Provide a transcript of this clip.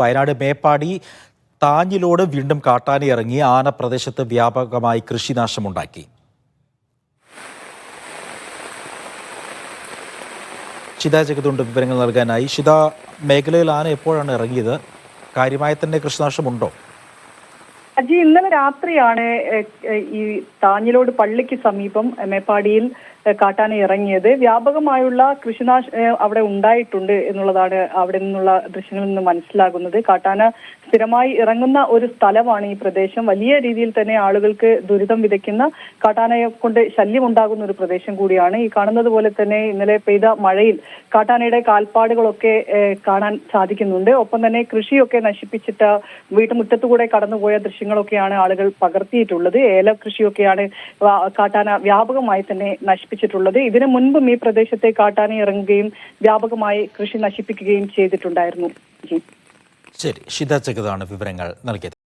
വയനാട് മേപ്പാടി താഞ്ഞിലോട് വീണ്ടും കാട്ടാന ഇറങ്ങി ആന പ്രദേശത്ത് വ്യാപകമായി കൃഷിനാശമുണ്ടാക്കി. ഷിത ജഗതുണ്ട് വിവരങ്ങൾ നൽകാനായി. ഷിത, മേഖലയിൽ ആന എപ്പോഴാണ് ഇറങ്ങിയത്? കാര്യമായ തന്നെ കൃഷിനാശമുണ്ടോ? അജി, ഇന്നലെ രാത്രിയാണ് ഈ താഞ്ഞിലോട് പള്ളിക്ക് സമീപം മേപ്പാടിയിൽ കാട്ടാന ഇറങ്ങിയത്. വ്യാപകമായുള്ള അവിടെ ഉണ്ടായിട്ടുണ്ട് എന്നുള്ളതാണ് അവിടെ നിന്നുള്ള ദൃശ്യങ്ങളിൽ നിന്ന് മനസ്സിലാകുന്നത്. കാട്ടാന സ്ഥിരമായി ഇറങ്ങുന്ന ഒരു സ്ഥലമാണ് ഈ പ്രദേശം. വലിയ രീതിയിൽ തന്നെ ആളുകൾക്ക് ദുരിതം വിതയ്ക്കുന്ന, കാട്ടാനയെ കൊണ്ട് ശല്യം ഉണ്ടാകുന്ന ഒരു പ്രദേശം കൂടിയാണ്. ഈ കാണുന്നത് പോലെ തന്നെ ഇന്നലെ പെയ്ത മഴയിൽ കാട്ടാനയുടെ കാൽപ്പാടുകളൊക്കെ കാണാൻ സാധിക്കുന്നുണ്ട്. ഒപ്പം തന്നെ കൃഷിയൊക്കെ നശിപ്പിച്ചിട്ട് വീട്ടുമുറ്റത്തുകൂടെ കടന്നുപോയ ദൃശ്യങ്ങളൊക്കെയാണ് ആളുകൾ പകർത്തിയിട്ടുള്ളത്. ഏല കൃഷിയൊക്കെയാണ് കാട്ടാന വ്യാപകമായി തന്നെ നശിപ്പിച്ചിട്ടുള്ളത്. ഇതിനു മുൻപും ഈ പ്രദേശത്തെ കാട്ടാന ഇറങ്ങുകയും വ്യാപകമായി കൃഷി നശിപ്പിക്കുകയും ചെയ്തിട്ടുണ്ടായിരുന്നു. ശരി, ഷിത ജഗതാണ് വിവരങ്ങൾ നൽകിയത്.